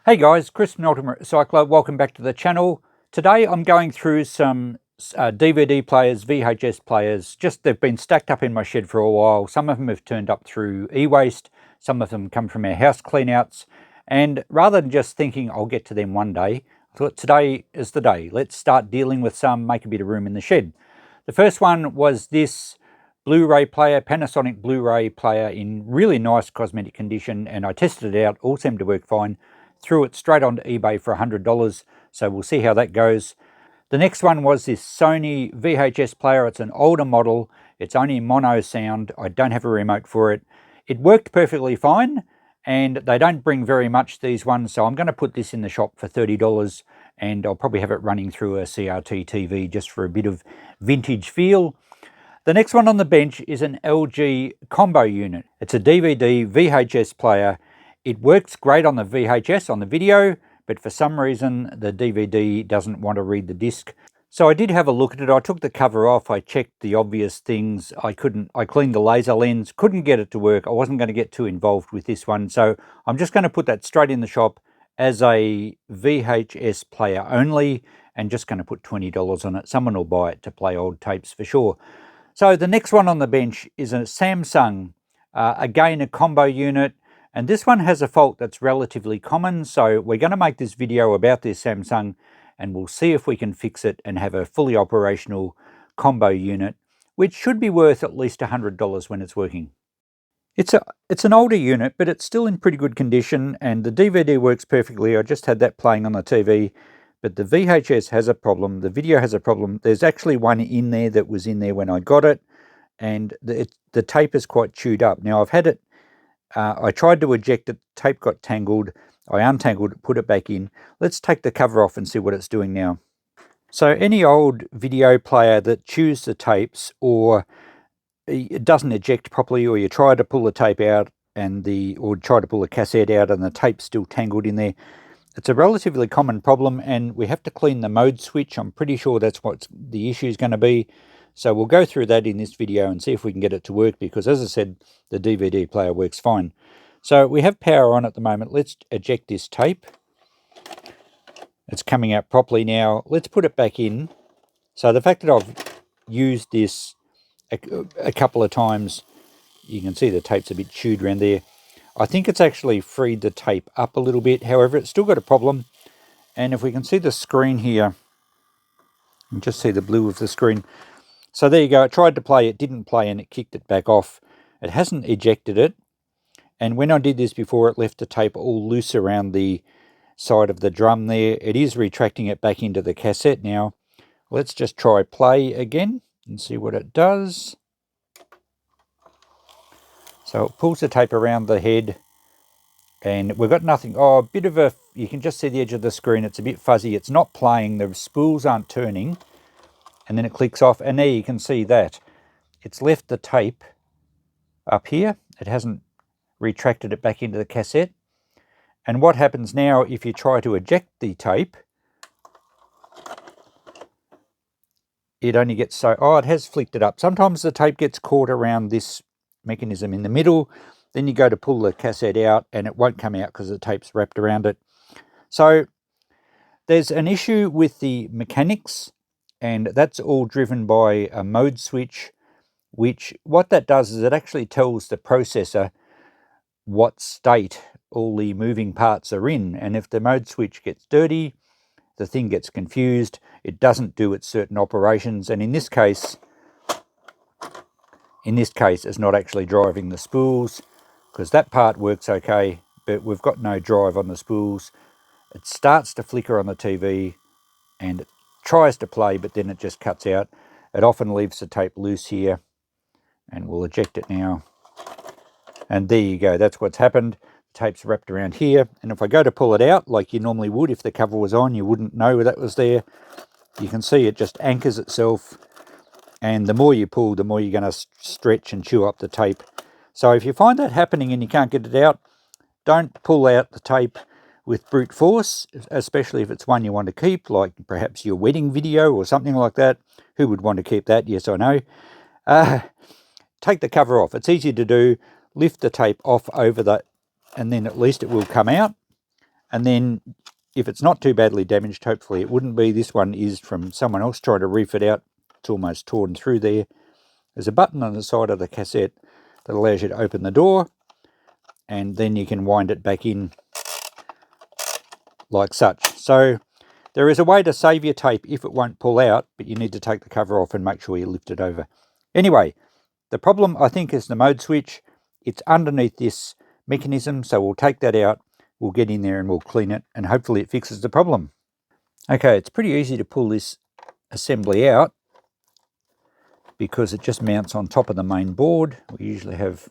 Hey guys, Chris from Ultimate Recycler. Welcome back to the channel. Today I'm going through some DVD players, VHS players. They've been stacked up in my shed for a while. Some of them have turned up through e-waste. Some of them come from our house cleanouts. And rather than just thinking I'll get to them one day, I thought today is the day. Let's start dealing with some, make a bit of room in the shed. The first one was this Blu-ray player, Panasonic Blu-ray player in really nice cosmetic condition, and I tested it out, all seemed to work fine. Threw it straight onto eBay for $100, so we'll see how that goes. The next one was this Sony VHS player. It's an older model. It's only mono sound. I don't have a remote for it. It worked perfectly fine, and they don't bring very much, these ones, so I'm going to put this in the shop for $30, and I'll probably have it running through a CRT TV just for a bit of vintage feel. The next one on the bench is an LG combo unit. It's a DVD VHS player. It works great on the VHS, on the video, but for some reason the DVD doesn't want to read the disc. So I did have a look at it. I took the cover off. I checked the obvious things. I cleaned the laser lens, couldn't get it to work. I wasn't going to get too involved with this one. So I'm just going to put that straight in the shop as a VHS player only, and just going to put $20 on it. Someone will buy it to play old tapes for sure. So the next one on the bench is a Samsung, again a combo unit, and this one has a fault that's relatively common, so we're going to make this video about this Samsung and we'll see if we can fix it and have a fully operational combo unit, which should be worth at least $100 when it's working. It's an older unit, but it's still in pretty good condition, and the DVD works perfectly. I just had that playing on the TV. But the VHS has a problem, the video has a problem. There's actually one in there that was in there when I got it, and the tape is quite chewed up. Now I've had it, I tried to eject it, tape got tangled, I untangled it, put it back in. Let's take the cover off and see what it's doing now. So any old video player that chews the tapes, or it doesn't eject properly, or you try to pull the tape out or try to pull the cassette out and the tape's still tangled in there, it's a relatively common problem, and we have to clean the mode switch. I'm pretty sure that's what the issue is going to be. So we'll go through that in this video and see if we can get it to work, because as I said, the DVD player works fine. So we have power on at the moment. Let's eject this tape. It's coming out properly now. Let's put it back in. So the fact that I've used this a couple of times, you can see the tape's a bit chewed around there. I think it's actually freed the tape up a little bit. However, it's still got a problem. And if we can see the screen here, you can just see the blue of the screen. So there you go. It tried to play, it didn't play, and it kicked it back off. It hasn't ejected it. And when I did this before, it left the tape all loose around the side of the drum there. It is retracting it back into the cassette now. Let's just try play again and see what it does. So it pulls the tape around the head, and we've got nothing. Oh, a bit of a, you can just see the edge of the screen. It's a bit fuzzy. It's not playing. The spools aren't turning. And then it clicks off, and there you can see that. It's left the tape up here. It hasn't retracted it back into the cassette. And what happens now if you try to eject the tape, it only gets so, oh, it has flicked it up. Sometimes the tape gets caught around this mechanism in the middle, then you go to pull the cassette out and it won't come out because the tape's wrapped around it. So there's an issue with the mechanics, and that's all driven by a mode switch, which what that does is it actually tells the processor what state all the moving parts are in, and if the mode switch gets dirty, the thing gets confused, it doesn't do its certain operations, and in this case it's not actually driving the spools, because that part works okay, but we've got no drive on the spools. It starts to flicker on the TV and it tries to play, but then it just cuts out. It often leaves the tape loose here, and we'll eject it now. And there you go, that's what's happened. The tape's wrapped around here, and if I go to pull it out like you normally would, if the cover was on, you wouldn't know that was there. You can see it just anchors itself, and the more you pull, the more you're going to stretch and chew up the tape. So if you find that happening and you can't get it out, don't pull out the tape with brute force, especially if it's one you want to keep, like perhaps your wedding video or something like that. Who would want to keep that? Yes, I know. Take the cover off. It's easy to do. Lift the tape off over that, and then at least it will come out. And then if it's not too badly damaged, hopefully it wouldn't be, this one is from someone else trying to reef it out. It's almost torn through there. There's a button on the side of the cassette that allows you to open the door, and then you can wind it back in like such. So there is a way to save your tape if it won't pull out, but you need to take the cover off and make sure you lift it over. Anyway, the problem I think is the mode switch. It's underneath this mechanism, so we'll take that out, we'll get in there and we'll clean it, and hopefully it fixes the problem. Okay, it's pretty easy to pull this assembly out because it just mounts on top of the main board. We usually have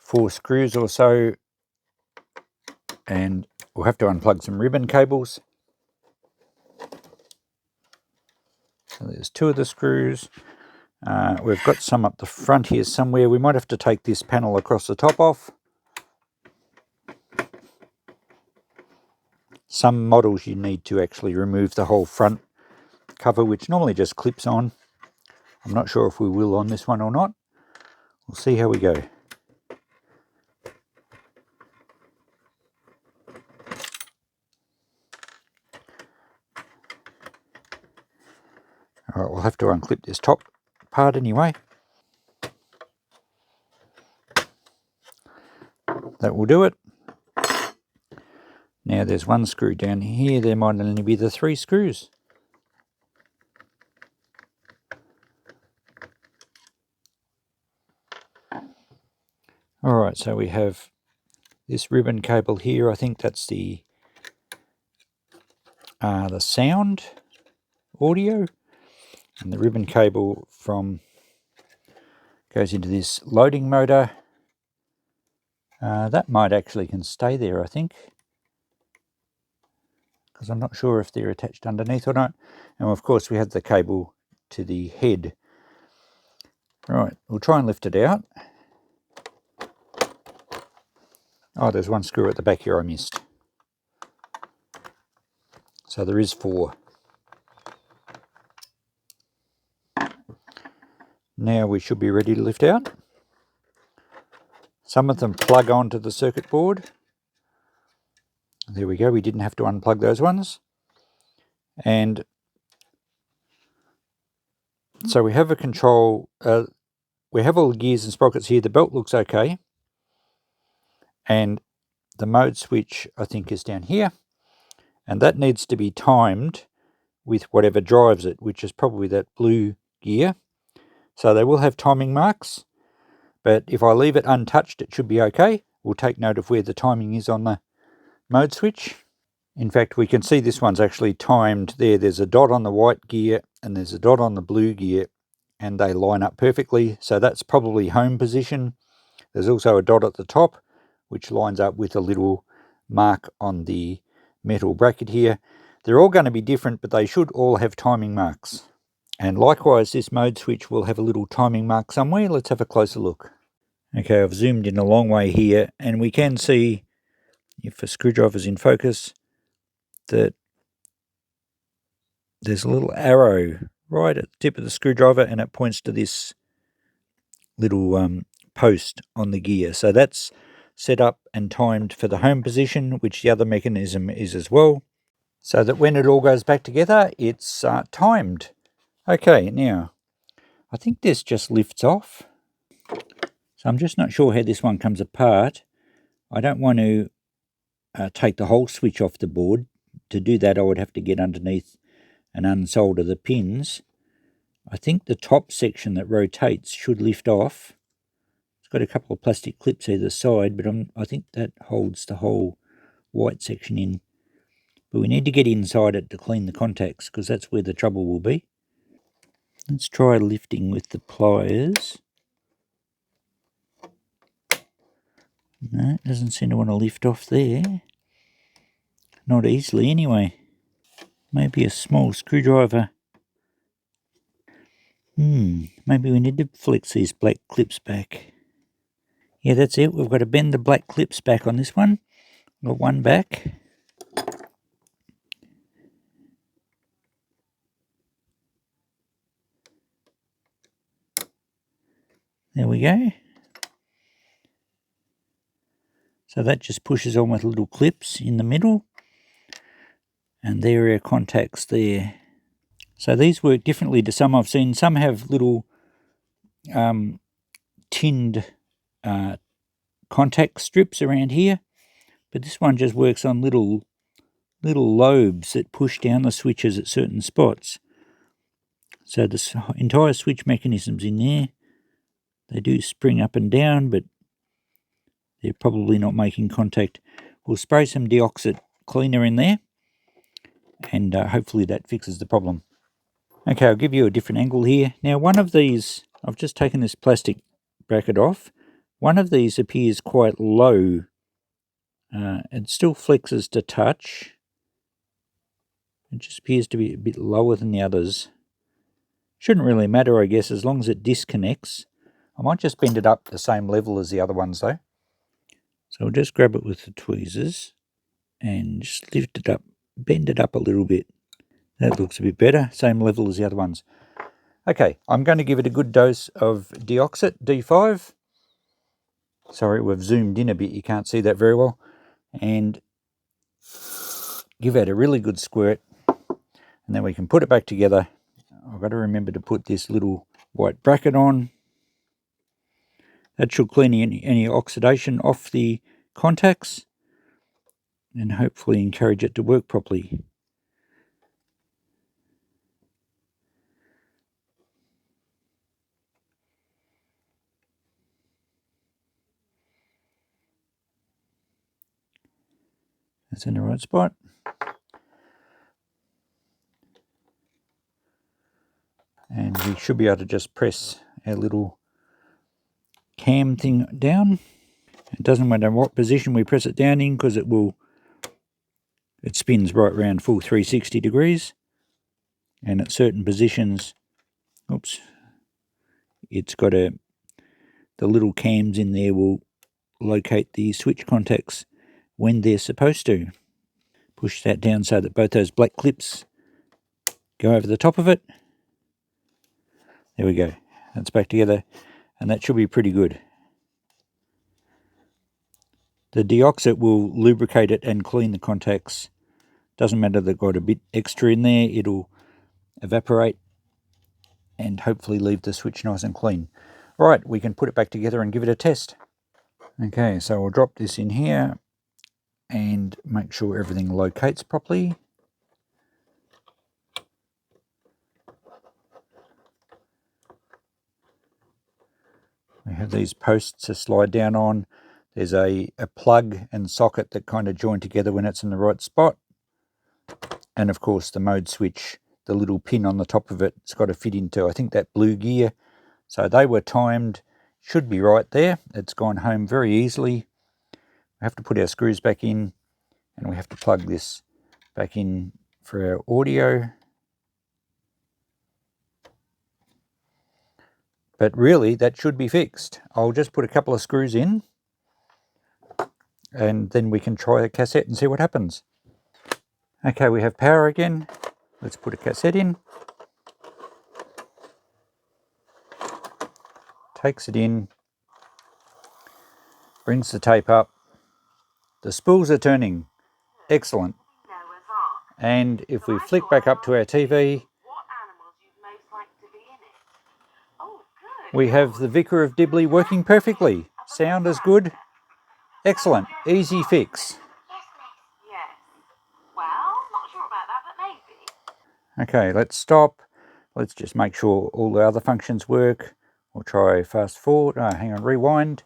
4 screws or so, and we'll have to unplug some ribbon cables. So there's 2 of the screws. We've got some up the front here somewhere. We might have to take this panel across the top off. Some models you need to actually remove the whole front cover, which normally just clips on. I'm not sure if we will on this one or not. We'll see how we go. Alright, we'll have to unclip this top part anyway. That will do it. Now there's 1 screw down here. There might only be the 3 screws. Alright, so we have this ribbon cable here. I think that's the sound audio, and the ribbon cable goes into this loading motor. That might actually can stay there, I think, because I'm not sure if they're attached underneath or not. And of course we have the cable to the head. Right, we'll try and lift it out. Oh, there's 1 screw at the back here I missed. So there is 4. Now we should be ready to lift out. Some of them plug onto the circuit board. There we go, we didn't have to unplug those ones. And so we have a control, we have all the gears and sprockets here. The belt looks okay. And the mode switch, I think, is down here. And that needs to be timed with whatever drives it, which is probably that blue gear. So they will have timing marks, but if I leave it untouched, it should be okay. We'll take note of where the timing is on the mode switch. In fact, we can see this one's actually timed there. There's a dot on the white gear and there's a dot on the blue gear, and they line up perfectly. So that's probably home position. There's also a dot at the top, which lines up with a little mark on the metal bracket here. They're all going to be different, but they should all have timing marks. And likewise, this mode switch will have a little timing mark somewhere. Let's have a closer look. Okay, I've zoomed in a long way here, and we can see, if a screwdriver's in focus, that there's a little arrow right at the tip of the screwdriver, and it points to this little post on the gear. So that's set up and timed for the home position, which the other mechanism is as well, so that when it all goes back together, it's timed. Okay, now, I think this just lifts off. So I'm just not sure how this one comes apart. I don't want to take the whole switch off the board. To do that, I would have to get underneath and unsolder the pins. I think the top section that rotates should lift off. It's got a couple of plastic clips either side, but I think that holds the whole white section in. But we need to get inside it to clean the contacts, because that's where the trouble will be. Let's try lifting with the pliers. No, it doesn't seem to want to lift off there. Not easily anyway. Maybe a small screwdriver. Maybe we need to flex these black clips back. Yeah, that's it. We've got to bend the black clips back on this one. Got one back. There we go. So that just pushes on with little clips in the middle. And there are our contacts there. So these work differently to some I've seen. Some have little tinned contact strips around here, but this one just works on little lobes that push down the switches at certain spots. So the entire switch mechanism's in there. They do spring up and down, but they're probably not making contact. We'll spray some deoxit cleaner in there, and hopefully that fixes the problem. Okay, I'll give you a different angle here. Now, one of these, I've just taken this plastic bracket off. One of these appears quite low. It still flexes to touch. It just appears to be a bit lower than the others. Shouldn't really matter, I guess, as long as it disconnects. I might just bend it up the same level as the other ones, though. So I'll just grab it with the tweezers and just lift it up, bend it up a little bit. That looks a bit better, same level as the other ones. Okay, I'm going to give it a good dose of deoxit, D5. Sorry, we've zoomed in a bit, you can't see that very well. And give it a really good squirt, and then we can put it back together. I've got to remember to put this little white bracket on. That should clean any oxidation off the contacts and hopefully encourage it to work properly. That's in the right spot. And we should be able to just press our little cam thing down. It doesn't matter what position we press it down in, because it spins right around full 360 degrees. And at certain positions, oops, it's got the little cams in there will locate the switch contacts when they're supposed to. Push that down so that both those black clips go over the top of it. There we go. That's back together, and that should be pretty good. The deoxit will lubricate it and clean the contacts. Doesn't matter they've got a bit extra in there, it'll evaporate and hopefully leave the switch nice and clean. Right, we can put it back together and give it a test. Okay, so I'll drop this in here and make sure everything locates properly. We have these posts to slide down on. There's a plug and socket that kind of join together when it's in the right spot. And of course the mode switch, the little pin on the top of it, it's got to fit into, I think, that blue gear. So they were timed, should be right there. It's gone home very easily. We have to put our screws back in, and we have to plug this back in for our audio. But really, that should be fixed. I'll just put a couple of screws in, and then we can try a cassette and see what happens. Okay, we have power again. Let's put a cassette in. Takes it in. Brings the tape up. The spools are turning. Excellent. And if we flick back up to our TV, we have the Vicar of Dibley working perfectly. Sound is good. Excellent. Easy fix. Okay, let's stop. Let's just make sure all the other functions work. We'll try fast forward. Hang on, rewind.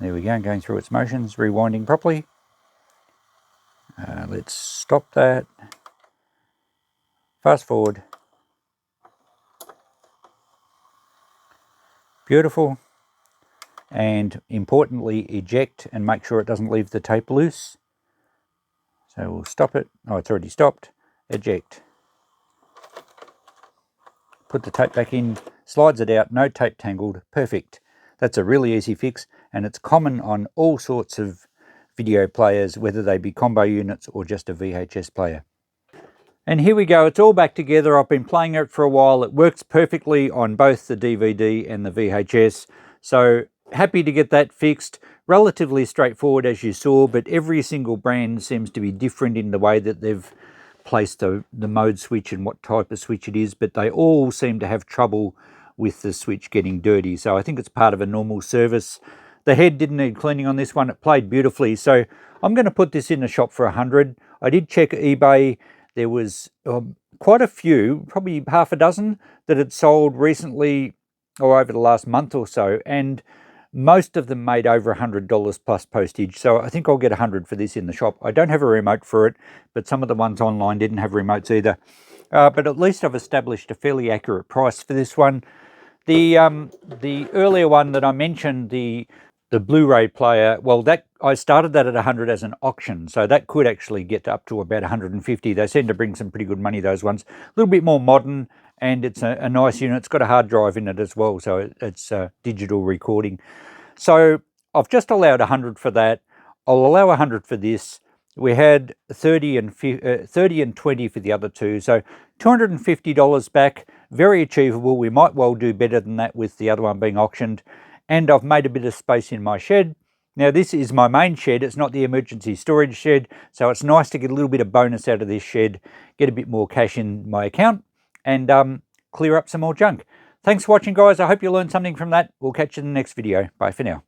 There we go, going through its motions, rewinding properly. Let's stop that. Fast forward. Beautiful. And importantly, eject and make sure it doesn't leave the tape loose. So we'll stop it. Oh, it's already stopped. Eject. Put the tape back in, slides it out, no tape tangled. Perfect. That's a really easy fix, and it's common on all sorts of video players, whether they be combo units or just a VHS player. And here we go, it's all back together. I've been playing it for a while. It works perfectly on both the DVD and the VHS. So happy to get that fixed. Relatively straightforward as you saw, but every single brand seems to be different in the way that they've placed the mode switch and what type of switch it is, but they all seem to have trouble with the switch getting dirty. So I think it's part of a normal service. The head didn't need cleaning on this one. It played beautifully. So I'm going to put this in the shop for 100. I did check eBay. There was quite a few, probably half a dozen, that had sold recently or over the last month or so, and most of them made over $100 plus postage. So I think I'll get 100 for this in the shop. I don't have a remote for it, but some of the ones online didn't have remotes either. But at least I've established a fairly accurate price for this one. The earlier one that I mentioned, the Blu-ray player, well, that I started that at 100 as an auction, so that could actually get up to about 150. They seem to bring some pretty good money, those ones. A little bit more modern, and it's a nice unit. It's got a hard drive in it as well, so it's digital recording. So I've just allowed 100 for that. I'll allow 100 for this. We had 30 and 20 for the other two, so $250 back. Very achievable. We might well do better than that with the other one being auctioned. And I've made a bit of space in my shed. Now this is my main shed, it's not the emergency storage shed, so it's nice to get a little bit of bonus out of this shed, get a bit more cash in my account, and clear up some more junk. Thanks for watching, guys. I hope you learned something from that. We'll catch you in the next video. Bye for now.